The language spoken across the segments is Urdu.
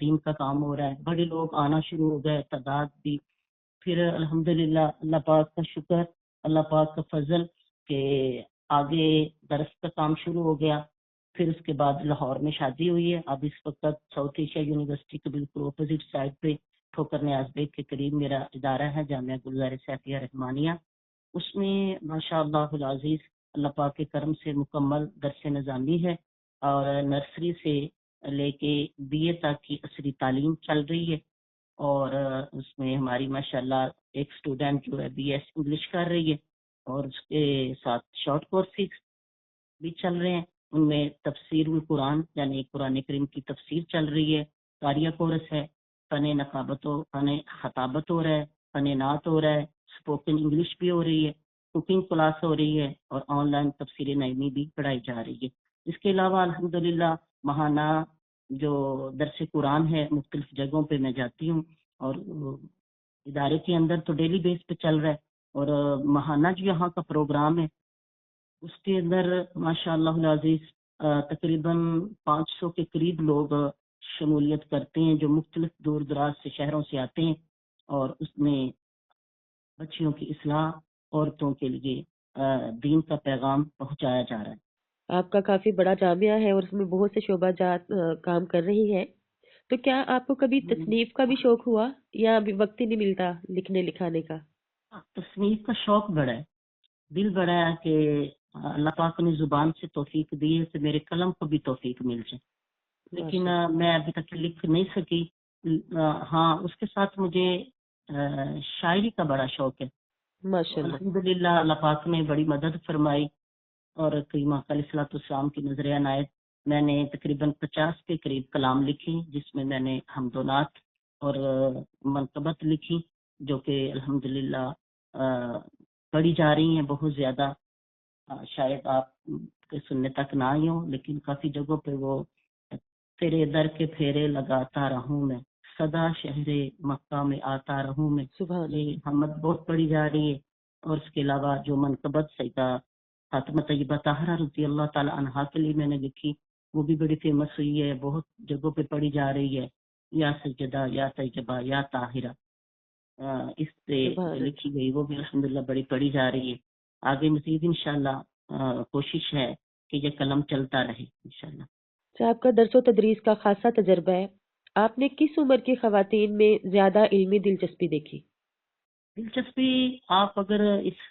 دین کا کام ہو رہا ہے، بڑے لوگ آنا شروع ہو گئے، تعداد بھی. پھر الحمدللہ اللہ پاک کا شکر، اللہ پاک کا فضل کہ آگے درس کا کام شروع ہو گیا. پھر اس کے بعد لاہور میں شادی ہوئی ہے. اب اس وقت ساؤتھ ایشیا یونیورسٹی کے بالکل اپوزٹ سائڈ پہ ٹھوکر نیاز بیگ کے قریب میرا ادارہ ہے، جامعہ گلزار سیفیہ رحمانیہ. اس میں ماشاء اللہ العزیز اللہ پاک کے کرم سے مکمل درس نظامی ہے، اور نرسری سے لے کے بی اے تک کی عصری تعلیم چل رہی ہے. اور اس میں ہماری ماشاءاللہ ایک اسٹوڈنٹ جو ہے بی ایس انگلش کر رہی ہے، اور اس کے ساتھ شارٹ کورسز بھی چل رہے ہیں. ان میں تفسیر القرآن یعنی قرآن کریم کی تفسیر چل رہی ہے، قاریہ کورس ہے، فن نقابت و فن خطابت ہو رہا ہے، فن نعت ہو رہا ہے، اسپوکن انگلش بھی ہو رہی ہے، کوکنگ کلاس ہو رہی ہے، اور آن لائن تفسیر نعیمی بھی پڑھائی جا رہی ہے. اس کے علاوہ الحمدللہ ماہانہ جو درس قرآن ہے مختلف جگہوں پہ میں جاتی ہوں، اور ادارے کے اندر تو ڈیلی بیس پہ چل رہا ہے. اور ماہانہ جو یہاں کا پروگرام ہے اس کے اندر ماشاء اللہ العزیز تقریباً 500 کے قریب لوگ شمولیت کرتے ہیں، جو مختلف دور دراز سے شہروں سے آتے ہیں، اور اس میں بچیوں کی اصلاح، عورتوں کے لیے دین کا پیغام پہنچایا جا رہا ہے. آپ کا کافی بڑا جامعہ ہے اور اس میں بہت سے شعبہ جات کام کر رہی ہے، تو کیا آپ کو کبھی تصنیف کا بھی شوق ہوا یا ابھی وقت ہی نہیں ملتا لکھنے لکھانے کا؟ تصنیف کا شوق بڑا ہے، دل بڑا ہے کہ اللہ پاک نے زبان سے توفیق دی ہے کہ میرے قلم کو بھی توفیق مل جائے، لیکن میں ابھی تک لکھ نہیں سکی. ہاں اس کے ساتھ مجھے شاعری کا بڑا شوق ہے. ماشاءاللہ. الحمدللہ اللہ پاک نے بڑی مدد فرمائی، اور کریم آقا علیہ الصلوۃ والسلام کی نظر عنایت میں نے تقریباً 50 کے قریب کلام لکھے، جس میں میں نے حمد و نعت اور منقبت لکھی، جو کہ الحمدللہ پڑھی جا رہی ہیں بہت زیادہ. شاید آپ کے سننے تک نہ آئی ہوں، لیکن کافی جگہوں پہ وہ تیرے در کے پھیرے لگاتا رہوں میں، صدا شہر مکہ میں آتا رہوں میں، سبحان اللہ. یہ حمد بہت پڑھی جا رہی ہے. اور اس کے علاوہ جو منقبت سیدہ فاطمہ طیبہ طاہرہ رضی اللہ تعالی عنہا کے لیے میں نے لکھی، وہ بھی بڑی فیمس ہوئی ہے، بہت جگہوں پہ پڑھی جا رہی ہے. یا سجدہ یا طیبہ یا طاہرہ اس سے لکھی گئی، وہ بھی الحمدللہ بڑی پڑھی جا رہی ہے. آگے مزید انشاءاللہ کوشش ہے کہ یہ قلم چلتا رہے انشاءاللہ. آپ کا درس و تدریس کا خاصا تجربہ ہے، آپ نے کس عمر کی خواتین میں زیادہ علمی دلچسپی دیکھی؟ دلچسپی آپ اگر اس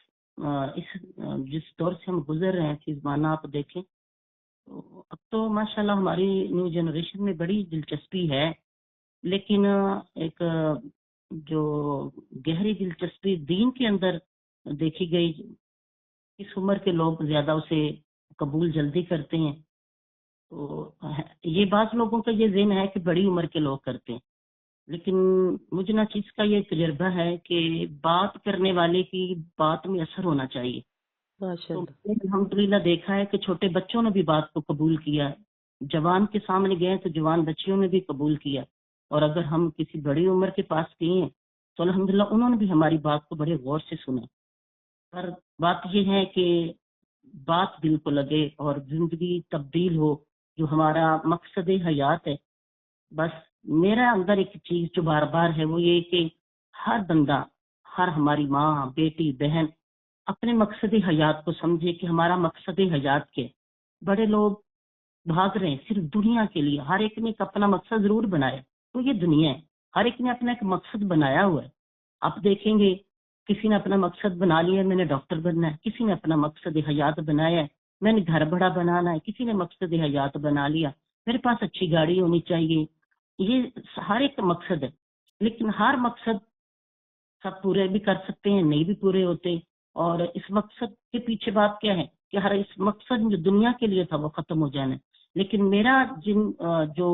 جس دور سے ہم گزر رہے ہیں فی زمانہ آپ دیکھیں تو اب تو ماشاءاللہ ہماری نیو جنریشن میں بڑی دلچسپی ہے، لیکن ایک جو گہری دلچسپی دین کے اندر دیکھی گئی، اس عمر کے لوگ زیادہ اسے قبول جلدی کرتے ہیں. تو یہ بعض لوگوں کا یہ ذہن ہے کہ بڑی عمر کے لوگ کرتے ہیں، لیکن مجھے نہ چیز کا یہ تجربہ ہے کہ بات کرنے والے کی بات میں اثر ہونا چاہیے. تو الحمدللہ دیکھا ہے کہ چھوٹے بچوں نے بھی بات کو قبول کیا، جوان کے سامنے گئے تو جوان بچیوں نے بھی قبول کیا، اور اگر ہم کسی بڑی عمر کے پاس گئے ہیں تو الحمدللہ انہوں نے بھی ہماری بات کو بڑے غور سے سنا. پر بات یہ ہے کہ بات دل کو لگے اور زندگی تبدیل ہو، جو ہمارا مقصد حیات ہے. بس میرا اندر ایک چیز جو بار بار ہے وہ یہ کہ ہر بندہ، ہر ہماری ماں، بیٹی، بہن اپنے مقصد حیات کو سمجھے کہ ہمارا مقصد حیات کیا. بڑے لوگ بھاگ رہے ہیں صرف دنیا کے لیے، ہر ایک نے ایک اپنا مقصد ضرور بنایا، تو یہ دنیا ہے، ہر ایک نے اپنا ایک مقصد بنایا ہوا ہے. آپ دیکھیں گے کسی نے اپنا مقصد بنا لیا ہے میں نے ڈاکٹر بننا ہے، کسی نے اپنا مقصد حیات بنایا ہے میں نے گھر بڑا بنانا ہے، کسی نے مقصد حیات بنا لیا میرے پاس اچھی گاڑی ہونی چاہیے. یہ ہر ایک مقصد ہے، لیکن ہر مقصد سب پورے بھی کر سکتے ہیں، نہیں بھی پورے ہوتے. اور اس مقصد کے پیچھے بات کیا ہے کہ ہر اس مقصد جو دنیا کے لیے تھا وہ ختم ہو جانا ہے. لیکن میرا جو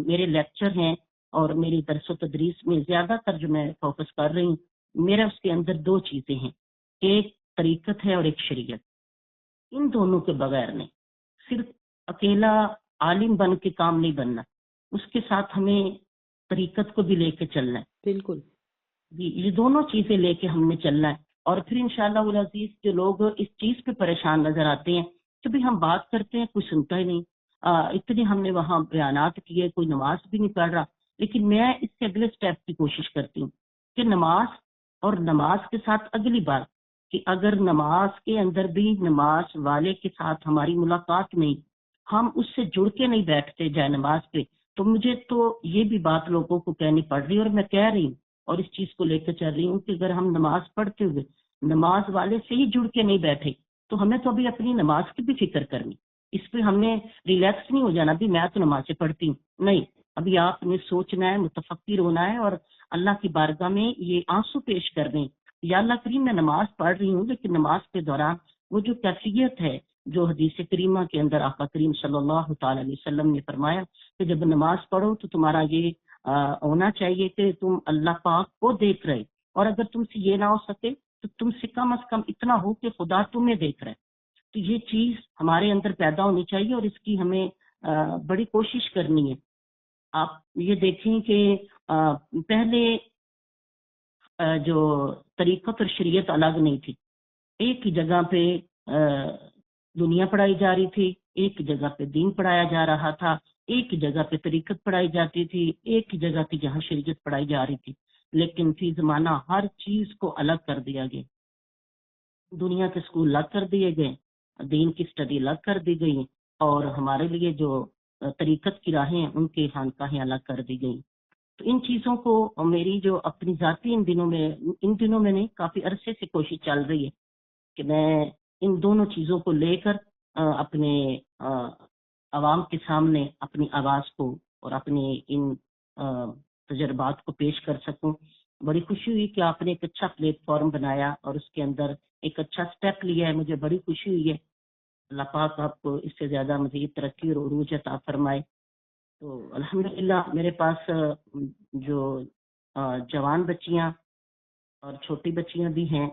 میرے لیکچر ہیں اور میری درس و تدریس میں زیادہ تر جو میں فوکس کر رہی ہوں، میرا اس کے اندر دو چیزیں ہیں، ایک طریقت ہے اور ایک شریعت. ان دونوں کے بغیر نہیں، صرف اکیلا عالم بن کے کام نہیں بننا، اس کے ساتھ ہمیں طریقت کو بھی لے کے چلنا ہے. بالکل جی، یہ دونوں چیزیں لے کے ہم نے چلنا ہے. اور پھر انشاءاللہ العزیز جو لوگ اس چیز پہ پریشان نظر آتے ہیں کہ بھی ہم بات کرتے ہیں کوئی سنتا ہی نہیں، اتنے ہم نے وہاں بیانات کیے، کوئی نماز بھی نہیں پڑھ رہا، لیکن میں اس سے اگلے سٹیپ کی کوشش کرتی ہوں کہ نماز اور نماز کے ساتھ اگلی بات کہ اگر نماز کے اندر بھی نماز والے کے ساتھ ہماری ملاقات نہیں، ہم اس سے جڑ کے نہیں بیٹھتے جائے نماز پہ، تو مجھے تو یہ بھی بات لوگوں کو کہنی پڑ رہی ہے اور میں کہہ رہی ہوں اور اس چیز کو لے کر چل رہی ہوں کہ اگر ہم نماز پڑھتے ہوئے نماز والے سے ہی جڑ کے نہیں بیٹھے تو ہمیں تو ابھی اپنی نماز کی بھی فکر کرنی، اس پہ ہم نے ریلیکس نہیں ہو جانا بھی میں تو نماز سے پڑھتی ہوں، نہیں، ابھی آپ نے سوچنا ہے، متفکر ہونا ہے اور اللہ کی بارگاہ میں یہ آنسو پیش کرنے، یا اللہ کریم میں نماز پڑھ رہی ہوں لیکن نماز کے دوران وہ جو کیفیت ہے جو حدیث کریمہ کے اندر آقا کریم صلی اللہ تعالی علیہ وسلم نے فرمایا کہ جب نماز پڑھو تو تمہارا یہ ہونا چاہیے کہ تم اللہ پاک کو دیکھ رہے، اور اگر تم سے یہ نہ ہو سکے تو تم سے کم از کم اتنا ہو کہ خدا تمہیں دیکھ رہا ہے. تو یہ چیز ہمارے اندر پیدا ہونی چاہیے اور اس کی ہمیں بڑی کوشش کرنی ہے. آپ یہ دیکھیں کہ پہلے جو طریقت اور شریعت الگ نہیں تھی، ایک ہی جگہ پہ دنیا پڑھائی جا رہی تھی، ایک جگہ پہ دین پڑھایا جا رہا تھا، ایک جگہ پہ طریقت پڑھائی جاتی تھی، ایک جگہ تھی جہاں شریعت پڑھائی جا رہی تھی، لیکن فی زمانہ ہر چیز کو الگ کر دیا گیا. دنیا کے اسکول الگ کر دیے گئے، دین کی اسٹڈی الگ کر دی گئی، اور ہمارے لیے جو طریقت کی راہیں ہیں ان کی خانقاہیں الگ کر دی گئی. تو ان چیزوں کو میری جو اپنی ذاتی ان دنوں میں نہیں، کافی عرصے سے کوشش چل رہی ہے کہ میں ان دونوں چیزوں کو لے کر اپنے عوام کے سامنے اپنی آواز کو اور اپنے ان تجربات کو پیش کر سکوں. بڑی خوشی ہوئی کہ آپ نے ایک اچھا پلیٹ فارم بنایا اور اس کے اندر ایک اچھا سٹیپ لیا ہے، مجھے بڑی خوشی ہوئی ہے. اللہ پاک آپ کو اس سے زیادہ مزید ترقی اور عروج عطا فرمائے. تو الحمدللہ میرے پاس جو جوان بچیاں اور چھوٹی بچیاں بھی ہیں،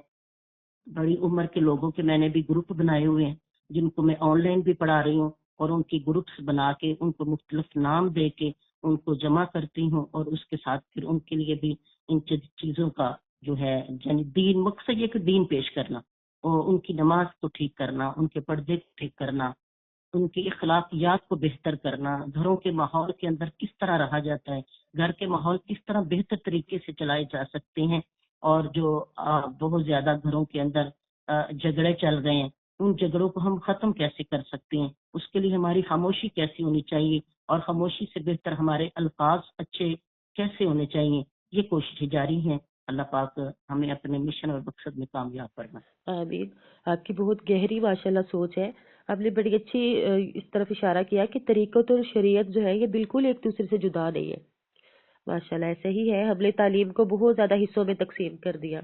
بڑی عمر کے لوگوں کے میں نے بھی گروپ بنائے ہوئے ہیں جن کو میں آن لائن بھی پڑھا رہی ہوں، اور ان کی گروپس بنا کے ان کو مختلف نام دے کے ان کو جمع کرتی ہوں، اور اس کے ساتھ پھر ان کے لیے بھی ان چیزوں کا جو ہے یعنی دین، مقصد یہ کہ دین پیش کرنا اور ان کی نماز کو ٹھیک کرنا، ان کے پردے کو ٹھیک کرنا، ان کی اخلاقیات کو بہتر کرنا، گھروں کے ماحول کے اندر کس طرح رہا جاتا ہے، گھر کے ماحول کس طرح بہتر طریقے سے چلائے جا سکتے ہیں، اور جو بہت زیادہ گھروں کے اندر جھگڑے چل رہے ہیں ان جھگڑوں کو ہم ختم کیسے کر سکتے ہیں، اس کے لیے ہماری خاموشی کیسی ہونی چاہیے، اور خاموشی سے بہتر ہمارے الفاظ اچھے کیسے ہونے چاہیے، یہ کوششیں جاری ہیں. اللہ پاک ہمیں اپنے مشن اور مقصد میں کامیاب فرمائے. آمین. آپ کی بہت گہری ماشاءاللہ سوچ ہے. آپ نے بڑی اچھی اس طرف اشارہ کیا کہ طریقت اور شریعت جو ہے یہ بالکل ایک دوسرے سے جدا نہیں ہے. ماشاءاللہ ایسا ہی ہے، حمل تعلیم کو بہت زیادہ حصوں میں تقسیم کر دیا.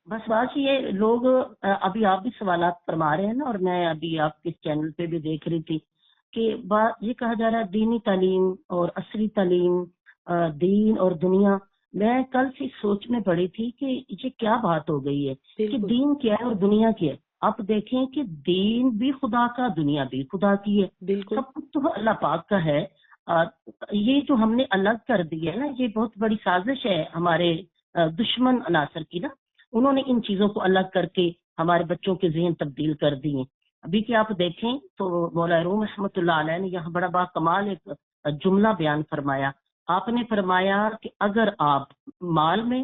بس بات یہ لوگ ابھی آپ بھی سوالات فرما رہے ہیں نا، اور میں ابھی آپ کے چینل پہ بھی دیکھ رہی تھی کہ بات یہ کہا جا رہا ہے دینی تعلیم اور عصری تعلیم، دین اور دنیا. میں کل سے سوچ میں پڑی تھی کہ یہ کیا بات ہو گئی ہے کہ دین کیا ہے اور دنیا کیا ہے. آپ دیکھیں کہ دین بھی خدا کا، دنیا بھی خدا کی ہے، سب کچھ تو اللہ پاک کا ہے. یہ جو ہم نے الگ کر دیا ہے نا، یہ بہت بڑی سازش ہے ہمارے دشمن عناصر کی نا. انہوں نے ان چیزوں کو الگ کر کے ہمارے بچوں کے ذہن تبدیل کر دیے. ابھی کہ آپ دیکھیں تو مولا روم رحمۃ اللہ علیہ نے یہاں بڑا با کمال ایک جملہ بیان فرمایا. آپ نے فرمایا کہ اگر آپ مال میں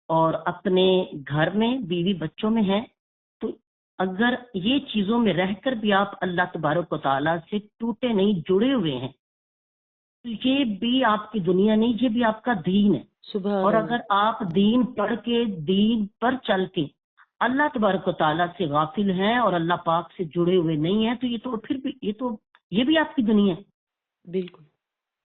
اور اپنے گھر میں بیوی بچوں میں ہیں، تو اگر یہ چیزوں میں رہ کر بھی آپ اللہ تبارک و تعالیٰ سے ٹوٹے نہیں، جڑے ہوئے ہیں، تو یہ بھی آپ کی دنیا نہیں، یہ بھی آپ کا دین ہے. اور اگر آپ دین پڑھ کے، دین پر چل کے اللہ تبارک و تعالیٰ سے غافل ہیں اور اللہ پاک سے جڑے ہوئے نہیں ہیں، تو یہ تو پھر بھی یہ بھی آپ کی دنیا ہے. بالکل.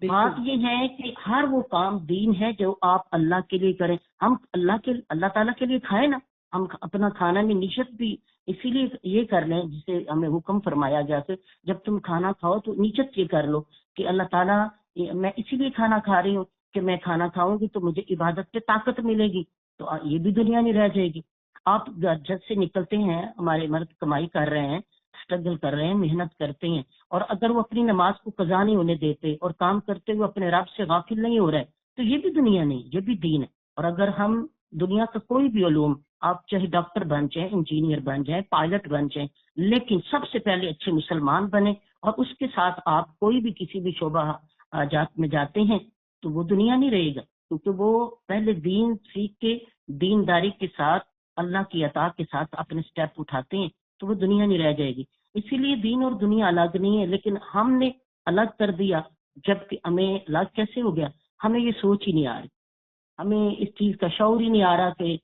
بات یہ ہے کہ ہر وہ کام دین ہے جو آپ اللہ کے لیے کریں. ہم اللہ تعالیٰ کے لیے کھائیں نا، ہم اپنا کھانا میں نیت بھی اسی لیے یہ کر لیں جسے ہمیں حکم فرمایا گیا کہ جب تم کھانا کھاؤ تو نیت یہ کر لو کہ اللہ تعالیٰ میں اسی لیے کھانا کھا رہی ہوں کہ میں کھانا کھاؤں گی تو مجھے عبادت پہ طاقت ملے گی، تو یہ بھی دنیا میں رہ جائے گی. آپ جب سے نکلتے ہیں، ہمارے مرد کمائی کر رہے ہیں، اسٹرگل کر رہے ہیں، محنت کرتے ہیں، اور اگر وہ اپنی نماز کو قضا نہیں ہونے دیتے اور کام کرتے ہوئے اپنے رب سے غافل نہیں ہو رہے، تو یہ بھی دنیا نہیں، یہ بھی دین ہے. اور اگر ہم دنیا کا کوئی بھی علوم، آپ چاہے ڈاکٹر بن جائیں، انجینئر بن جائیں، پائلٹ بن جائیں، لیکن سب سے پہلے اچھے مسلمان بنے، اور اس کے ساتھ آپ کوئی بھی کسی بھی شعبہ جات میں جاتے ہیں تو وہ دنیا نہیں رہے گا، کیونکہ وہ پہلے دین سیکھ کے دینداری کے ساتھ اللہ کی اطاعت کے ساتھ اپنے سٹیپ اٹھاتے ہیں تو وہ دنیا نہیں رہ جائے گی۔ اسی لیے دین اور دنیا الگ نہیں ہے، لیکن ہم نے الگ کر دیا، جبکہ ہمیں الگ کیسے ہو گیا، ہمیں یہ سوچ ہی نہیں آ رہی، ہمیں اس چیز کا شعور ہی نہیں آ رہا کہ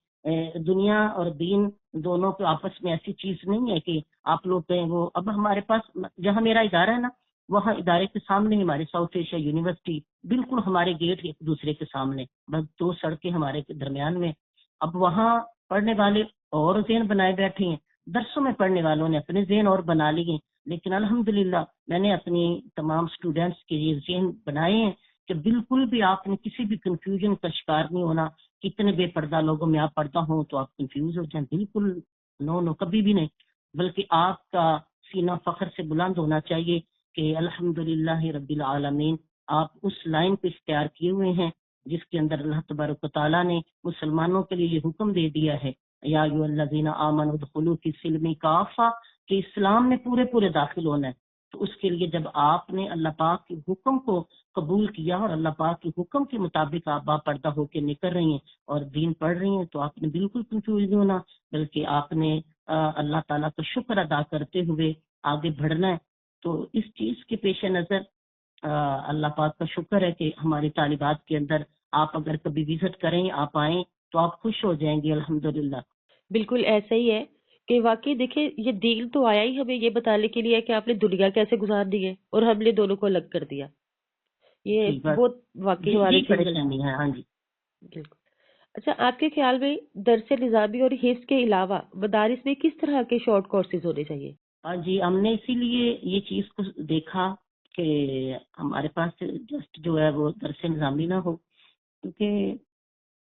دنیا اور دین دونوں کے آپس میں ایسی چیز نہیں ہے کہ آپ لوگ کہیں وہ اب ہمارے پاس جہاں میرا ادارہ ہے نا، وہاں ادارے کے سامنے ہماری ساؤتھ ایشیا یونیورسٹی، بالکل ہمارے گیٹ ایک دوسرے کے سامنے، بس 2 سڑکیں ہمارے درمیان میں۔ اب وہاں پڑھنے والے اور ذہن بنائے بیٹھے ہیں، درسوں میں پڑھنے والوں نے اپنے ذہن اور بنا لیے، لیکن الحمدللہ میں نے اپنی تمام اسٹوڈینٹس کے یہ ذہن بنائے ہیں کہ بالکل بھی آپ نے کسی بھی کنفیوژن کا شکار نہیں ہونا۔ کتنے بے پردہ لوگوں میں آپ پڑھتا ہوں تو آپ کنفیوز ہو جائیں، بالکل نو کبھی بھی نہیں، بلکہ آپ کا سینہ فخر سے بلند ہونا چاہیے کہ الحمدللہ رب العالمین آپ اس لائن پہ اختیار کیے ہوئے ہیں جس کے اندر اللہ تبارک و تعالیٰ نے مسلمانوں کے لیے یہ حکم دے دیا ہے، یا ایھا الذین آمنوا ادخلوا فی السلم کافہ، کہ اسلام میں پورے داخل ہونا ہے۔ تو اس کے لیے جب آپ نے اللہ پاک کے حکم کو قبول کیا اور اللہ پاک کے حکم کے مطابق آپ باپردہ ہو کے نکل رہی ہیں اور دین پڑھ رہی ہیں، تو آپ نے بالکل کنفیوز نہیں ہونا، بلکہ آپ نے اللہ تعالیٰ کا شکر ادا کرتے ہوئے آگے بڑھنا ہے۔ تو اس چیز کے پیش نظر اللہ پاک کا شکر ہے کہ ہماری طالبات کے اندر آپ اگر کبھی وزٹ کریں، آپ آئیں تو آپ خوش ہو جائیں گے الحمدللہ۔ بالکل ایسا ہی ہے کہ واقعی دیکھیں یہ دین تو آیا ہی ہمیں یہ بتانے کے لیے کہ آپ نے دنیا کیسے گزار دی ہے اور ہم نے دونوں کو الگ کر دیا، یہ جی بس بہت واقعی ہمارے یہی لیے پریشانی ہے۔ ہاں جی بالکل۔ اچھا، آپ کے خیال میں درس نظامی اور حفظ کے علاوہ مدارس میں کس طرح کے شارٹ کورسز ہونے چاہیے؟ ہاں جی، ہم نے اسی لیے یہ چیز کو دیکھا کہ ہمارے پاس جسٹ جو ہے وہ درس نظامی نہ ہو، کیونکہ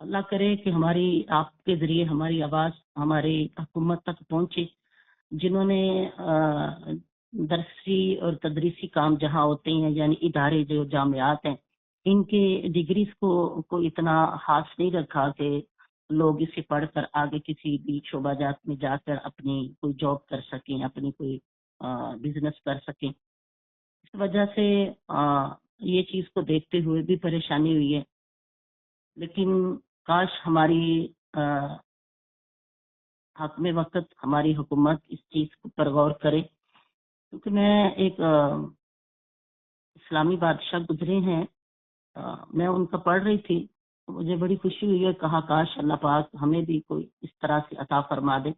اللہ کرے کہ ہماری آپ کے ذریعے ہماری آواز ہماری حکومت تک پہنچے، جنہوں نے درسی اور تدریسی کام جہاں ہوتے ہیں، یعنی ادارے جو جامعات ہیں، ان کے ڈگریز کو اتنا خاص نہیں رکھا کہ لوگ اسے پڑھ کر آگے کسی بھی شعبہ جات میں جا کر اپنی کوئی جاب کر سکیں، اپنی کوئی بزنس کر سکیں۔ اس وجہ سے یہ چیز کو دیکھتے ہوئے بھی پریشانی ہوئی ہے، لیکن کاش ہماری حاکم وقت ہماری حکومت اس چیز پر غور کرے، کیونکہ میں ایک اسلامی بادشاہ گزرے ہیں، میں ان کا پڑھ رہی تھی، مجھے بڑی خوشی ہوئی ہے، کہا کاش اللہ پاک ہمیں بھی کوئی اس طرح سے عطا فرما دے۔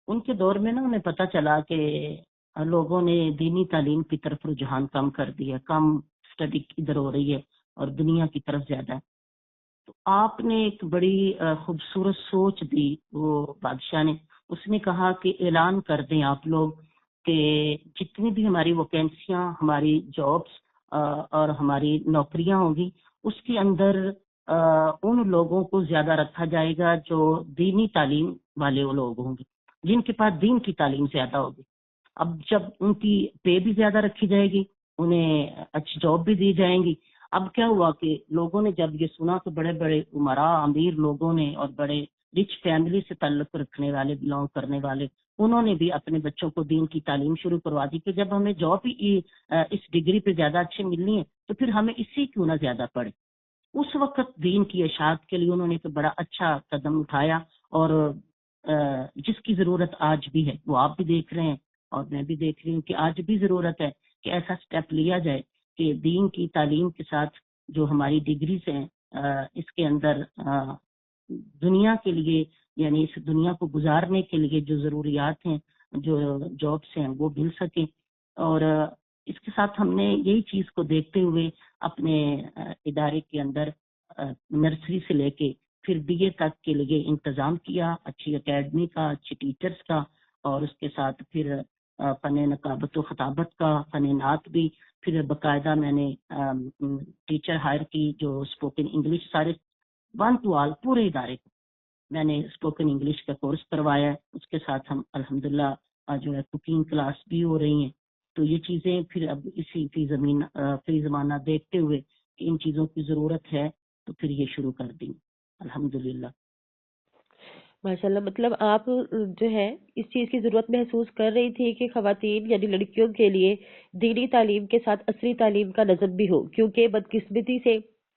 ان کے دور میں نا انہیں پتہ چلا کہ لوگوں نے دینی تعلیم کی طرف رجحان کم کر دیا، کم اسٹڈی ادھر ہو رہی ہے اور دنیا کی طرف زیادہ ہے۔ تو آپ نے ایک بڑی خوبصورت سوچ دی وہ بادشاہ نے، اس نے کہا کہ اعلان کر دیں آپ لوگ کہ جتنی بھی ہماری ویکینسیاں، ہماری جابس اور ہماری نوکریاں ہوں گی، اس کے اندر ان لوگوں کو زیادہ رکھا جائے گا جو دینی تعلیم والے لوگ ہوں گے، جن کے پاس دین کی تعلیم زیادہ ہوگی۔ اب جب ان کی پے بھی زیادہ رکھی جائے گی، انہیں اچھی جاب بھی دی جائیں گی۔ اب کیا ہوا کہ لوگوں نے جب یہ سنا کہ بڑے بڑے عمراء، امیر لوگوں نے اور بڑے رچ فیملی سے تعلق رکھنے والے، بلانگ کرنے والے، انہوں نے بھی اپنے بچوں کو دین کی تعلیم شروع کروا دی کہ جب ہمیں جاب ہی اس ڈگری پہ زیادہ اچھی ملنی ہے تو پھر ہمیں اس سے کیوں نہ زیادہ پڑھے۔ اس وقت دین کی اشاعت کے لیے انہوں نے ایک بڑا اچھا قدم اٹھایا، اور جس کی ضرورت آج بھی ہے، وہ آپ بھی دیکھ رہے ہیں اور میں بھی دیکھ رہی ہوں کہ آج بھی ضرورت ہے کہ ایسا سٹیپ لیا جائے کہ دین کی تعلیم کے ساتھ جو ہماری ڈگریز ہیں اس کے اندر دنیا کے لیے، یعنی اس دنیا کو گزارنے کے لیے جو ضروریات ہیں، جو جابس ہیں، وہ مل سکیں۔ اور اس کے ساتھ ہم نے یہی چیز کو دیکھتے ہوئے اپنے ادارے کے اندر نرسری سے لے کے پھر بی اے تک کے لیے انتظام کیا، اچھی اکیڈمی کا، اچھی ٹیچرز کا، اور اس کے ساتھ پھر فن نقابت و خطابت کا، فن نعت بھی، پھر باقاعدہ میں نے ٹیچر ہائر کی جو اسپوکن انگلش، سارے ون ٹو آل پورے ادارے کو میں نے اسپوکن انگلش کا کورس کروایا ہے۔ اس کے ساتھ ہم الحمدللہ جو ہے کوکنگ کلاس بھی ہو رہی ہیں۔ تو یہ چیزیں پھر اب اسی فی زمانہ دیکھتے ہوئے کہ ان چیزوں کی ضرورت ہے تو پھر یہ شروع کر دیں الحمدللہ۔ ماشاءاللہ، مطلب آپ جو ہے اس چیز کی ضرورت محسوس کر رہی تھی کہ خواتین یعنی لڑکیوں کے لیے دینی تعلیم کے ساتھ عصری تعلیم کا نظم بھی ہو، کیونکہ بدقسمتی سے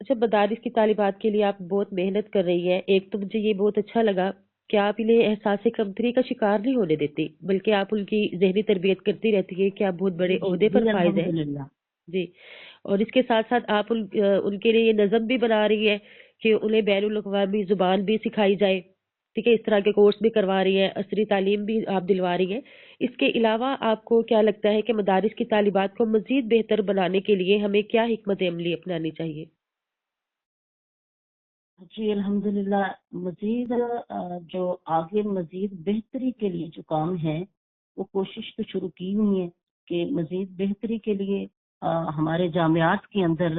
اچھا، مدارس کی طالبات کے لیے آپ بہت محنت کر رہی ہیں. ایک تو مجھے یہ بہت اچھا لگا کہ آپ انہیں احساس کمتری کا شکار نہیں ہونے دیتی، بلکہ آپ ان کی ذہنی تربیت کرتی رہتی ہے کہ آپ بہت بڑے جی جی عہدے پر جی فائز ہیں. الحمدللہ. جی. اور اس کے ساتھ ساتھ آپ ان کے لیے یہ نظم بھی بنا رہی ہے کہ انہیں بین الاقوامی زبان بھی سکھائی جائے. ٹھیک ہے، اس طرح کے کورس بھی کروا رہی ہے، عصری تعلیم بھی آپ دلوا رہی ہے. اس کے علاوہ آپ کو کیا لگتا ہے کہ مدارس کی طالبات کو مزید بہتر بنانے کے لیے ہمیں کیا حکمت عملی اپنانی چاہیے؟ جی الحمدللہ. مزید جو آگے مزید بہتری کے لیے جو کام ہے وہ کوشش تو شروع کی ہوئی ہے کہ مزید بہتری کے لیے ہمارے جامعات کے اندر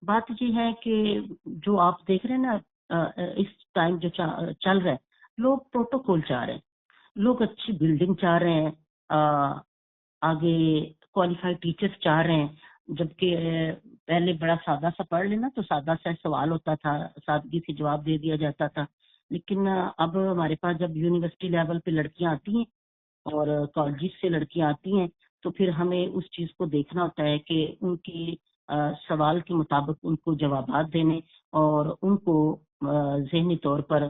بات یہ ہے کہ جو آپ دیکھ رہے ہیں نا اس ٹائم جو چل رہا ہے، لوگ پروٹوکول چاہ رہے ہیں، لوگ اچھی بلڈنگ چاہ رہے ہیں، آگے کوالیفائڈ ٹیچرز چاہ رہے ہیں. جبکہ پہلے بڑا سادہ سا پڑھ لینا تو سادہ سا سوال ہوتا تھا، سادگی سے جواب دے دیا جاتا تھا. لیکن اب ہمارے پاس جب یونیورسٹی لیول پہ لڑکیاں آتی ہیں اور کالجز سے لڑکیاں آتی ہیں تو پھر ہمیں اس چیز کو دیکھنا ہوتا ہے کہ ان کی سوال کے مطابق ان کو جوابات دینے اور ان کو ذہنی طور پر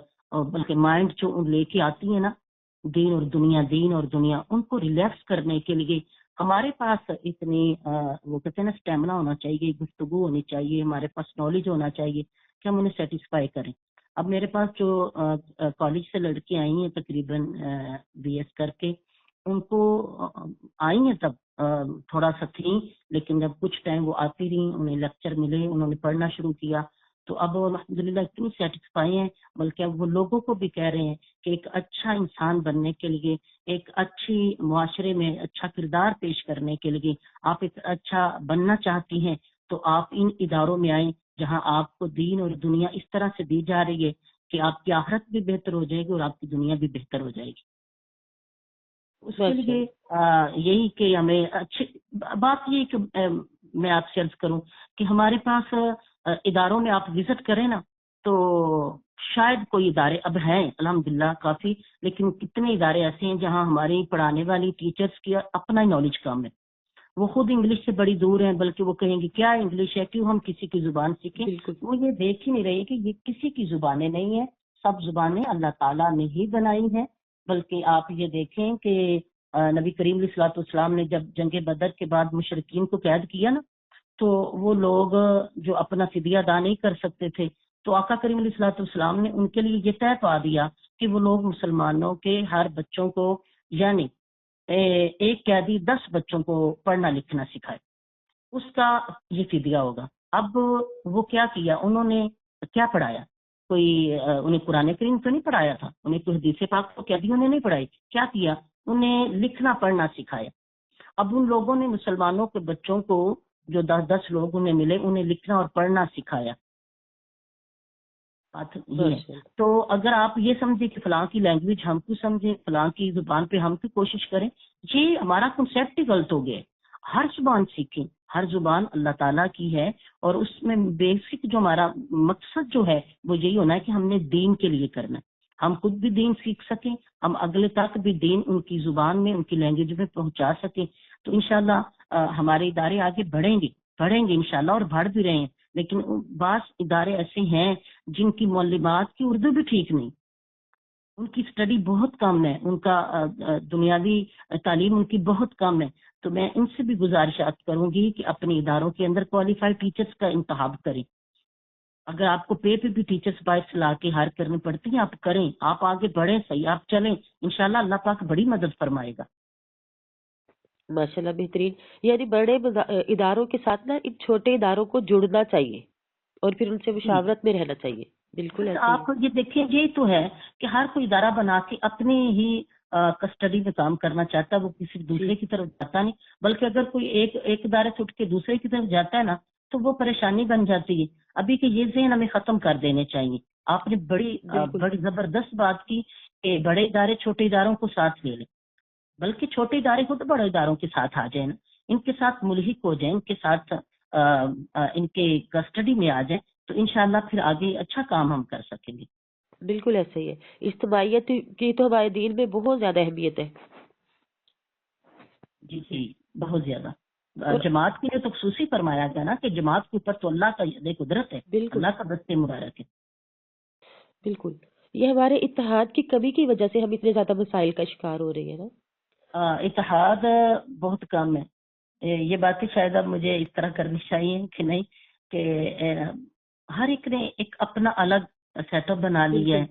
بلکہ مائنڈ جو لے کے آتی ہیں نا دین اور دنیا ان کو ریلیکس کرنے کے لیے ہمارے پاس اتنی وہ کہتے ہیں نا اسٹیمنا ہونا چاہیے، گفتگو ہونی چاہیے، ہمارے پاس نالج ہونا چاہیے کہ ہم انہیں سیٹسفائی کریں. اب میرے پاس جو کالج سے لڑکیاں آئی ہیں تقریباً بی ایس کر کے، ان کو آئی ہیں تب تھوڑا سا تھیں، لیکن جب کچھ ٹائم وہ آتی رہی، انہیں لیکچر ملے، انہوں نے پڑھنا شروع کیا تو اب الحمدللہ اتنی سیٹسفائی ہیں، بلکہ اب وہ لوگوں کو بھی کہہ رہے ہیں کہ ایک اچھا انسان بننے کے لیے، ایک اچھی معاشرے میں اچھا کردار پیش کرنے کے لیے آپ ایک اچھا بننا چاہتی ہیں تو آپ ان اداروں میں آئیں جہاں آپ کو دین اور دنیا اس طرح سے دی جا رہی ہے کہ آپ کی آخرت بھی بہتر ہو جائے گی اور آپ کی دنیا بھی بہتر ہو جائے گی. اس کے ماشاء لیے یہی کہ ہمیں اچھی بات یہ کہ میں آپ سے عرض کروں کہ ہمارے پاس اداروں میں آپ وزٹ کریں نا تو شاید کوئی ادارے اب ہیں الحمدللہ کافی، لیکن کتنے ادارے ایسے ہیں جہاں ہماری پڑھانے والی ٹیچرز کی اپنا ہی نالج کم ہے، وہ خود انگلش سے بڑی دور ہیں، بلکہ وہ کہیں گے کیا انگلش ہے، کیوں ہم کسی کی زبان سیکھیں. بالکل. وہ یہ دیکھ ہی نہیں رہے کہ یہ کسی کی زبانیں نہیں ہیں، سب زبانیں اللہ تعالیٰ نے ہی بنائی ہیں. بلکہ آپ یہ دیکھیں کہ نبی کریم علیہ الصلوۃ والسلام نے جب جنگ بدر کے بعد مشرکین کو قید کیا نا تو وہ لوگ جو اپنا فدیہ ادا نہیں کر سکتے تھے تو آقا کریم علیہ الصلوۃ والسلام نے ان کے لیے یہ طے پا دیا کہ وہ لوگ مسلمانوں کے ہر بچوں کو یعنی ایک قیدی 10 بچوں کو پڑھنا لکھنا سکھائے، اس کا یہ فدیہ ہوگا. اب وہ کیا کیا، انہوں نے کیا پڑھایا، کوئی انہیں قرآن کریم تو نہیں پڑھایا تھا، انہیں کوئی حدیث پاک تو قیدیوں نے نہیں پڑھائی، کیا کیا انہیں لکھنا پڑھنا سکھایا. اب ان لوگوں نے مسلمانوں کے بچوں کو جو 10 لوگ انہیں ملے انہیں لکھنا اور پڑھنا سکھایا. بات یہ ہے. ماشاء اللہ. تو اگر آپ یہ سمجھیں کہ فلاں کی لینگویج ہم کو سمجھیں، فلاں کی زبان پہ ہم کی کوشش کریں، یہ ہمارا کنسیپٹ ہی غلط ہو گیا ہے. ہر زبان سیکھیں، ہر زبان اللہ تعالیٰ کی ہے اور اس میں بیسک جو ہمارا مقصد جو ہے وہ یہی ہونا ہے کہ ہم نے دین کے لیے کرنا ہے. ہم خود بھی دین سیکھ سکیں، ہم اگلے تک بھی دین ان کی زبان میں ان کی لینگویج میں پہنچا سکیں تو انشاءاللہ ہمارے ادارے آگے بڑھیں گے انشاءاللہ اور بڑھ بھی رہے ہیں. لیکن بعض ادارے ایسے ہیں جن کی معلمات کی اردو بھی ٹھیک نہیں، ان کی اسٹڈی بہت کم ہے، ان کا دنیاوی تعلیم ان کی بہت کم ہے. تو میں ان سے بھی گزارشات کروں گی کہ اپنے اداروں کے اندر کوالیفائڈ ٹیچرز کا انتخاب کریں. اگر آپ کو پہ بھی ٹیچرز باہر سے لا کے ہائر کرنی پڑتی ہیں آپ کریں، آپ آگے بڑھیں، صحیح آپ چلیں، انشاءاللہ اللہ پاک بڑی مدد فرمائے گا. ماشاء اللہ بہترین. یعنی بڑے اداروں کے ساتھ نا ان چھوٹے اداروں کو جڑنا چاہیے اور پھر ان سے جی مشاورت میں رہنا چاہیے. بالکل ایسے ہی آپ یہ دیکھیں یہی تو ہے کہ ہر کوئی ادارہ بنا کے اپنی ہی کسٹڈی میں کام کرنا چاہتا ہے، وہ کسی دوسرے کی طرف جاتا نہیں. بلکہ اگر کوئی ایک ادارے سے اٹھ کے دوسرے کی طرف جاتا ہے نا تو وہ پریشانی بن جاتی ہے. ابھی کہ یہ ذہن ہمیں ختم کر دینے چاہیے. آپ نے بالکل. بڑی زبردست بات کی کہ بڑے ادارے چھوٹے اداروں کو ساتھ لے لیں، بلکہ چھوٹے ادارے کو تو بڑے اداروں کے ساتھ آ جائیں نا، ان کے ساتھ ملحق ہو جائیں، ان کے ساتھ ان کے کسٹڈی میں آ جائیں تو انشاءاللہ پھر آگے اچھا کام ہم کر سکیں گے. بالکل ایسے ہی ہے. اجتماعیت کی تو ہمارے دین میں بہت زیادہ اہمیت ہے. جی جی بہت زیادہ. اور جماعت کے لیے تو خصوصی فرمایا گیا نا کہ جماعت کے اوپر تو اللہ کا ید قدرت ہے، بالکل اللہ کا دست مبارک ہے۔ بالکل، یہ ہمارے اتحاد کی کمی کی وجہ سے ہم اتنے زیادہ مسائل کا شکار ہو رہے ہیں نا۔ اتحاد بہت کم ہے۔ یہ باتیں شاید اب مجھے اس طرح کرنی چاہیے کہ نہیں، کہ ہر ایک نے ایک اپنا الگ سیٹ اپ بنا لیا ہے،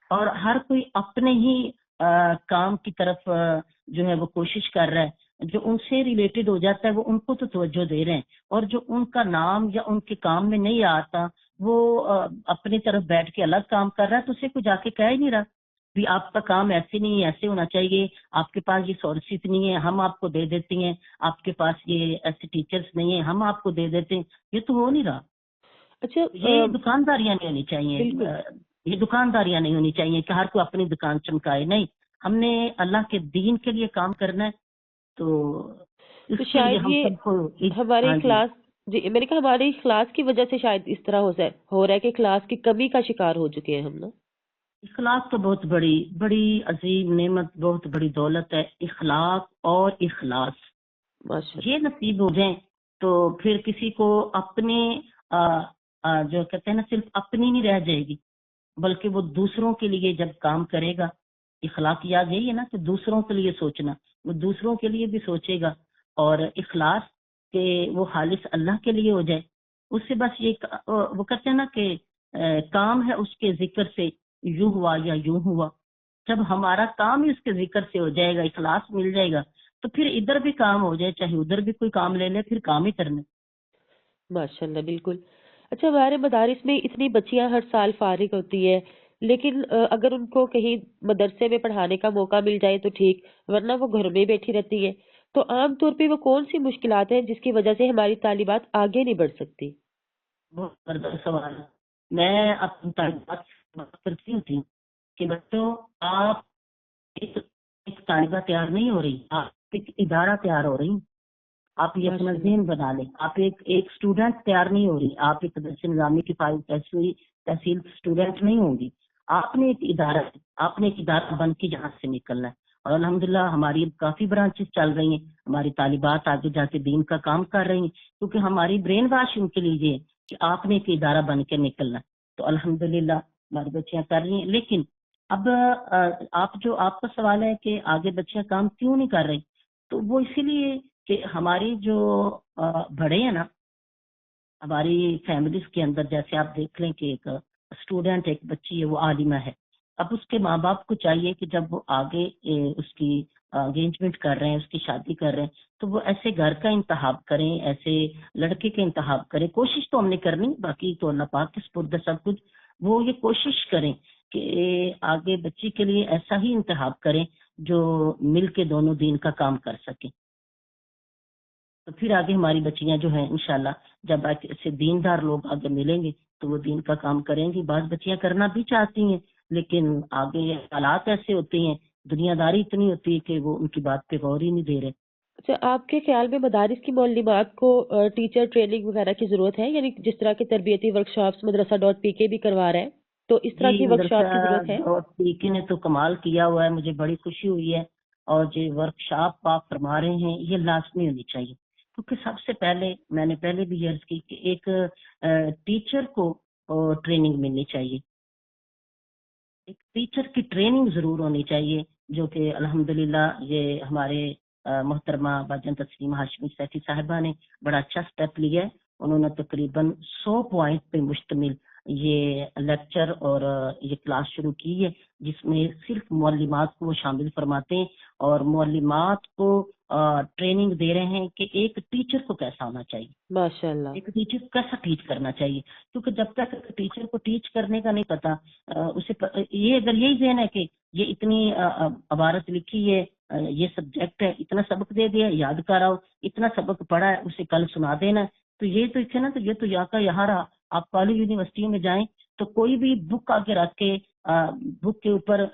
اور ہر کوئی اپنے ہی کام کی طرف جو ہے وہ کوشش کر رہا ہے، جو ان سے ریلیٹڈ ہو جاتا ہے وہ ان کو تو توجہ دے رہے ہیں، اور جو ان کا نام یا ان کے کام میں نہیں آتا وہ اپنی طرف بیٹھ کے الگ کام کر رہا ہے، تو اسے کوئی جا کے کہہ ہی نہیں رہا بھی آپ کا کام ایسے نہیں ہے، ایسے ہونا چاہیے، آپ کے پاس یہ سورسز نہیں ہے ہم آپ کو دے دیتے ہیں، آپ کے پاس یہ ایسے ٹیچرز نہیں ہیں ہم آپ کو دے دیتے ہیں، یہ تو ہو نہیں رہا۔ اچھا یہ دکانداریاں نہیں ہونی چاہیے، بالکل یہ دکانداریاں نہیں ہونی چاہیے کہ ہر کوئی اپنی دکان چمکائے، نہیں، ہم نے اللہ کے دین کے لیے کام کرنا ہے، تو اس تو کے لیے شاید ہم یہ سب کو ہماری ہاں جی، کلاس، جی میں نے کہا ہماری کلاس کی وجہ سے شاید اس طرح ہو رہا ہے کہ کلاس کی کمی کا شکار ہو چکے ہیں ہم نا۔ اخلاق تو بہت بڑی بڑی عظیم نعمت، بہت بڑی دولت ہے، اخلاق اور اخلاص ماشاء یہ نصیب ہو جائیں تو پھر کسی کو اپنے جو کہتے ہیں نا صرف اپنی نہیں رہ جائے گی، بلکہ وہ دوسروں کے لیے جب کام کرے گا، اخلاقیات یہی ہے نا کہ دوسروں کے لیے سوچنا، وہ دوسروں کے لیے بھی سوچے گا، اور اخلاص کہ وہ خالص اللہ کے لیے ہو جائے، اس سے بس یہ وہ کہتے ہیں نا کہ کام ہے اس کے ذکر سے یوں ہوا یا یوں ہوا، جب ہمارا کام ہی اس کے ذکر سے ہو جائے گا، اخلاص مل جائے گا، تو پھر ادھر بھی کام ہو جائے چاہے ادھر بھی کوئی کام لے لے، پھر کام ہی کرنا۔ ماشاء اللہ بالکل۔ اچھا ہمارے مدارس میں اتنی بچیاں ہر سال فارغ ہوتی ہے، لیکن اگر ان کو کہیں مدرسے میں پڑھانے کا موقع مل جائے تو ٹھیک، ورنہ وہ گھر میں بیٹھی رہتی ہے۔ تو عام طور پہ وہ کون سی مشکلات ہیں جس کی وجہ سے ہماری تعلیمات آگے نہیں بڑھ سکتی؟ بہت زبردست سوال ہے۔ میں اپنی طالبات سے بات کرتی ہوتی ہوں کہ بچوں، آپ ایک طالبہ تیار نہیں ہو رہی، آپ ایک ادارہ تیار ہو رہی ہیں، آپ یہ اپنا ماشاء اللہ ذہن بنا لیں، آپ ایک اسٹوڈنٹ تیار نہیں ہو رہی، آپ ایک درس نظامی کی تحصیل اسٹوڈنٹ نہیں ہوں گی، آپ نے ایک ادارہ، آپ نے ایک ادارہ بن کے یہاں سے نکلنا ہے، اور الحمدللہ ہماری کافی برانچز چل رہی ہیں، ہماری طالبات آگے جا کے دین کا کام کر رہی ہیں، کیونکہ ہماری برین واش ان کے لیے ہے کہ آپ نے ایک ادارہ بن کے نکلنا ہے، تو الحمدللہ ہماری بچیاں کر رہی ہیں۔ لیکن اب آپ کا سوال ہے کہ آگے بچیاں کام کیوں نہیں کر رہی، تو وہ اسی لیے کہ ہماری جو بڑے ہیں نا، ہماری فیملیز کے اندر جیسے آپ دیکھ لیں کہ ایک اسٹوڈنٹ، ایک بچی ہے وہ عالمہ ہے، اب اس کے ماں باپ کو چاہیے کہ جب وہ آگے اس کی انگیجمنٹ کر رہے ہیں، اس کی شادی کر رہے ہیں، تو وہ ایسے گھر کا انتخاب کریں، ایسے لڑکے کا انتخاب کریں، کوشش تو ہم نے کرنی، باقی تو اللہ پاک کے سپرد ہے سب کچھ، وہ یہ کوشش کریں کہ آگے بچی کے لیے ایسا ہی انتخاب کریں جو مل کے دونوں دین کا کام کر سکیں، تو پھر آگے ہماری بچیاں جو ہیں انشاءاللہ جب ایسے دیندار لوگ آگے ملیں گے تو وہ دین کا کام کریں گی۔ بعض بچیاں کرنا بھی چاہتی ہیں لیکن آگے حالات ایسے ہوتے ہیں، دنیا داری اتنی ہوتی ہے کہ وہ ان کی بات پہ غور ہی نہیں دے رہے۔ اچھا آپ کے خیال میں مدارس کی معلمات کو ٹیچر ٹریننگ وغیرہ کی ضرورت ہے؟ یعنی جس طرح کی تربیتی ورکشاپس مدرسہ.pk بھی کروا رہا ہے، تو اس طرح جی، کی ورکشاپ کی ضرورت ہے؟ مدرسہ.pk نے تو کمال کیا ہوا ہے، مجھے بڑی خوشی ہوئی ہے، اور جو ورکشاپ آپ فرما رہے ہیں یہ لازمی ہونی چاہیے، کیونکہ سب سے پہلے میں نے پہلے بھی عرض کی کہ ایک ٹیچر کو ٹریننگ ملنی چاہیے، ایک ٹیچر کی ٹریننگ ضرور ہونی چاہیے، جو کہ الحمدللہ یہ ہمارے محترمہ باجن تسلیم ہاشمی سیٹھی صاحبہ نے بڑا اچھا سٹیپ لیا ہے، انہوں نے تقریباً 100 پوائنٹ پہ مشتمل یہ لیکچر اور یہ کلاس شروع کی ہے، جس میں صرف معلمات کو وہ شامل فرماتے ہیں، اور معلمات کو ٹریننگ دے رہے ہیں کہ ایک ٹیچر کو کیسا ہونا چاہیے، ماشاء اللہ ایک ٹیچر کیسا ٹیچ کرنا چاہیے، کیونکہ جب تک ٹیچر کو ٹیچ کرنے کا نہیں پتا، اسے یہ اگر یہی ذہن ہے کہ یہ اتنی عبارت لکھی ہے، یہ سبجیکٹ ہے، اتنا سبق دے دیا یاد کراؤ، اتنا سبق پڑھا ہے اسے کل سنا دینا، تو یہ تو ہے نا، تو یہ تو یہاں رہا۔ آپ کالج یونیورسٹی میں جائیں تو کوئی بھی بک آگے رکھ کے بک کے اوپر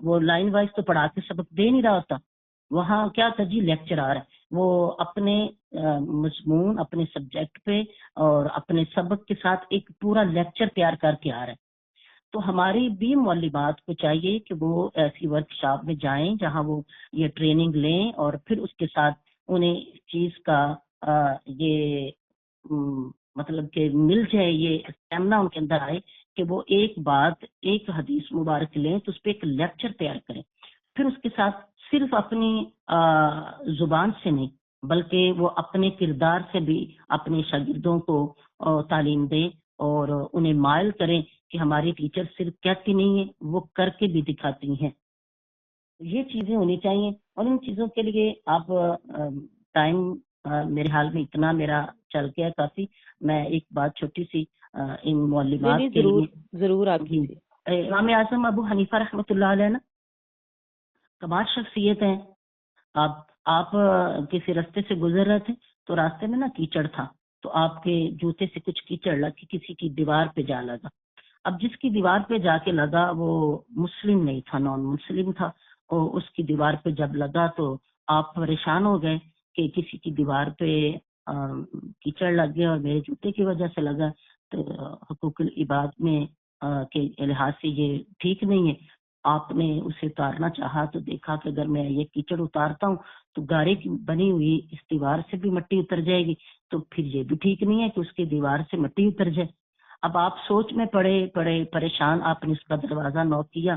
وہ لائن وائز تو پڑھا کے سبق دے نہیں رہا ہوتا، وہاں کیا تھا جی، لیکچر آ رہا ہے، وہ اپنے مضمون، اپنے سبجیکٹ پہ اور اپنے سبق کے ساتھ ایک پورا لیکچر تیار کر کے آ رہا ہے۔ تو ہماری بھی معلمات کو چاہیے کہ وہ ایسی ورکشاپ میں جائیں جہاں وہ یہ ٹریننگ لیں، اور پھر اس کے ساتھ انہیں اس چیز کا یہ مطلب کہ مل جائے، یہ اسٹیمنا ان کے اندر آئے کہ وہ ایک بات، ایک حدیث مبارک لیں تو اس پہ ایک لیکچر تیار کریں، پھر اس کے ساتھ صرف اپنی زبان سے نہیں بلکہ وہ اپنے کردار سے بھی اپنے شاگردوں کو تعلیم دیں اور انہیں مائل کریں کہ ہماری ٹیچر صرف کہتی نہیں ہے، وہ کر کے بھی دکھاتی ہیں۔ یہ چیزیں ہونی چاہیے، اور ان چیزوں کے لیے آپ ٹائم میرے حال میں اتنا میرا چل گیا کافی، میں ایک بات چھوٹی سی ان معلومات کے لیے، ضرور آپ جی، امام اعظم ابو حنیفہ رحمۃ اللہ علیہ نا کمال شخصیت ہیں۔ آپ کسی راستے سے گزر رہے تھے تو راستے میں نا کیچڑ تھا، تو آپ کے جوتے سے کچھ کیچڑ لگ کے کسی کی دیوار پہ جا لگا۔ اب جس کی دیوار پہ جا کے لگا وہ مسلم نہیں تھا، نان مسلم تھا، اور اس کی دیوار پہ جب لگا تو آپ پریشان ہو گئے کہ کسی کی دیوار پہ کیچڑ لگ گیا اور میرے جوتے کی وجہ سے لگا، تو حقوق العباد میں کے لحاظ سے یہ ٹھیک نہیں ہے۔ آپ نے اسے اتارنا چاہا تو دیکھا کہ اگر میں یہ کیچڑ اتارتا ہوں تو گارے کی بنی ہوئی اس دیوار سے بھی مٹی اتر جائے گی، تو پھر یہ بھی ٹھیک نہیں ہے کہ اس کی دیوار سے مٹی اتر جائے۔ اب آپ سوچ میں پڑے پریشان، آپ نے اس کا دروازہ نوک کیا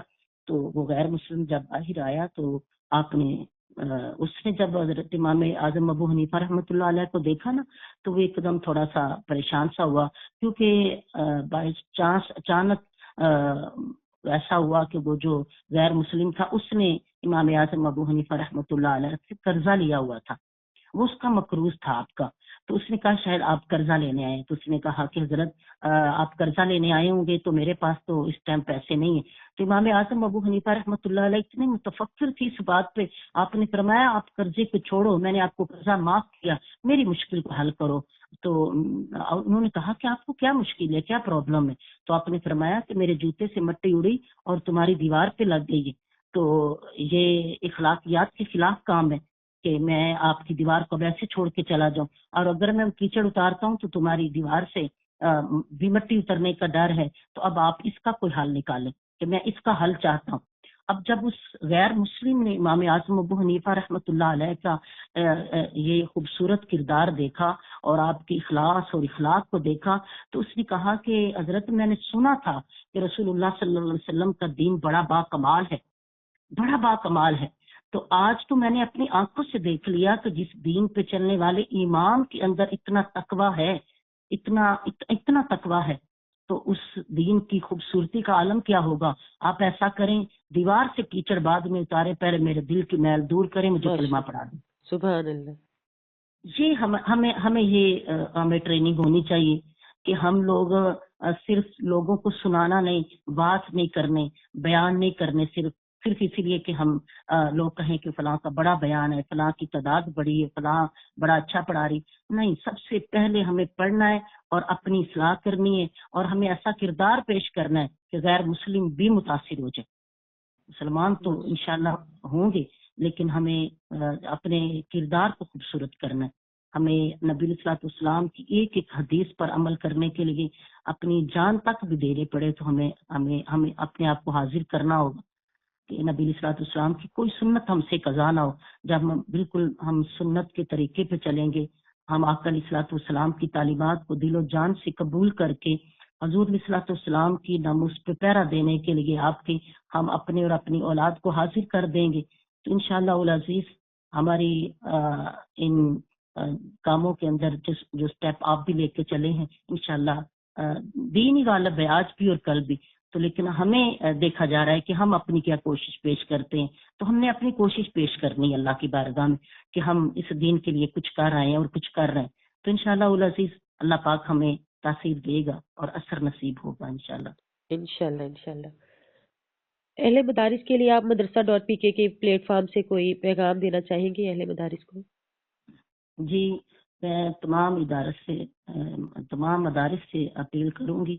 تو وہ غیر مسلم جب باہر آیا تو آپ نے اس نے جب حضرت امام اعظم ابو حنیفہ رحمۃ اللہ علیہ کو دیکھا نا تو وہ ایک دم تھوڑا سا پریشان سا ہوا، کیونکہ بائی چانس اچانک ایسا ہوا کہ وہ جو غیر مسلم تھا اس نے امام اعظم ابو حنیفہ رحمۃ اللہ علیہ سے قرضہ لیا ہوا تھا، وہ اس کا مقروض تھا آپ کا، تو اس نے کہا شاید آپ قرضہ لینے آئے، تو اس نے کہا کہ حضرت آپ قرضہ لینے آئے ہوں گے تو میرے پاس تو اس ٹائم پیسے نہیں ہیں۔ تو امام اعظم ابو حنیفہ رحمۃ اللہ علیہ اتنے متفکر تھی اس بات پہ، آپ نے فرمایا آپ قرضے کو چھوڑو، میں نے آپ کو قرضہ معاف کیا، میری مشکل کو حل کرو۔ تو انہوں نے کہا کہ آپ کو کیا مشکل ہے، کیا پرابلم ہے؟ تو آپ نے فرمایا کہ میرے جوتے سے مٹی اڑی اور تمہاری دیوار پہ لگ گئی ہے، تو یہ اخلاقیات کے خلاف کام ہے کہ میں آپ کی دیوار کو ویسے چھوڑ کے چلا جاؤں، اور اگر میں کیچڑ اتارتا ہوں تو تمہاری دیوار سے بھی مٹی اترنے کا ڈر ہے، تو اب آپ اس کا کوئی حل نکالیں کہ میں اس کا حل چاہتا ہوں۔ اب جب اس غیر مسلم نے امام اعظم ابو حنیفہ رحمۃ اللہ علیہ کا یہ خوبصورت کردار دیکھا اور آپ کی اخلاص اور اخلاق کو دیکھا تو اس نے کہا کہ حضرت میں نے سنا تھا کہ رسول اللہ صلی اللہ علیہ وسلم کا دین بڑا با کمال ہے، بڑا با کمال ہے، تو آج تو میں نے اپنی آنکھوں سے دیکھ لیا کہ جس دین پہ چلنے والے امام کے اندر اتنا تقویٰ ہے، اتنا تقویٰ ہے، تو اس دین کی خوبصورتی کا عالم کیا ہوگا۔ آپ ایسا کریں، دیوار سے کیچڑ بعد میں اتارے، پہلے میرے دل کی میل دور کریں، مجھے کلمہ پڑھا دیں۔ سبحان اللہ۔ یہ ہمیں ٹریننگ ہونی چاہیے کہ ہم لوگ صرف لوگوں کو سنانا نہیں، بات نہیں کرنے، بیان نہیں کرنے، صرف اسی لیے کہ ہم لوگ کہیں کہ فلاں کا بڑا بیان ہے، فلاں کی تعداد بڑی ہے، فلاں بڑا اچھا پڑھا رہی، نہیں، سب سے پہلے ہمیں پڑھنا ہے اور اپنی اصلاح کرنی ہے، اور ہمیں ایسا کردار پیش کرنا ہے کہ غیر مسلم بھی متاثر ہو جائے۔ مسلمان تو انشاءاللہ ہوں گے، لیکن ہمیں اپنے کردار کو خوبصورت کرنا ہے، ہمیں نبی علیہ الصلوۃ والسلام کی ایک ایک حدیث پر عمل کرنے کے لیے اپنی جان تک بھی دینے پڑے تو ہمیں اپنے آپ کو حاضر کرنا ہوگا کہ نبی علیہ الصلوۃ والسلام کی کوئی سنت ہم سے قضا نہ ہو۔ جب ہم سنت کے طریقے پہ چلیں گے، ہم آقا علیہ الصلوۃ والسلام کی تعلیمات کو دل و جان سے قبول کر کے حضور علیہ الصلوۃ والسلام کی ناموس پہ پہرا دینے کے لیے ہم اپنے اور اپنی اولاد کو حاضر کر دیں گے، تو انشاءاللہ العزیز ہماری ان کاموں کے اندر جو سٹیپ آپ بھی لے کے چلے ہیں انشاءاللہ دین ہی غالب ہے آج بھی اور کل بھی، تو لیکن ہمیں دیکھا جا رہا ہے کہ ہم اپنی کیا کوشش پیش کرتے ہیں، تو ہم نے اپنی کوشش پیش کرنی ہے اللہ کی بارگاہ میں کہ ہم اس دین کے لیے کچھ کر رہے ہیں اور کچھ کر رہے ہیں، تو انشاءاللہ العزیز اللہ پاک ہمیں تاثیر دے گا اور اثر نصیب ہوگا انشاءاللہ۔ انشاءاللہ۔ اہل مدارس کے لیے آپ مدرسہ.pk کے پلیٹ فارم سے کوئی پیغام دینا چاہیں گے اہل مدارس کو؟ جی، میں تمام مدارس سے اپیل کروں گی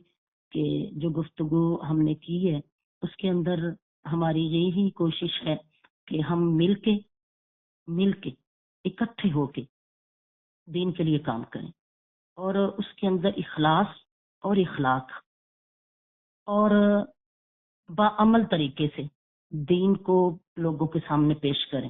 کہ جو گفتگو ہم نے کی ہے اس کے اندر ہماری یہی کوشش ہے کہ ہم مل کے اکٹھے ہو کے دین کے لیے کام کریں، اور اس کے اندر اخلاص اور اخلاق اور باعمل طریقے سے دین کو لوگوں کے سامنے پیش کریں۔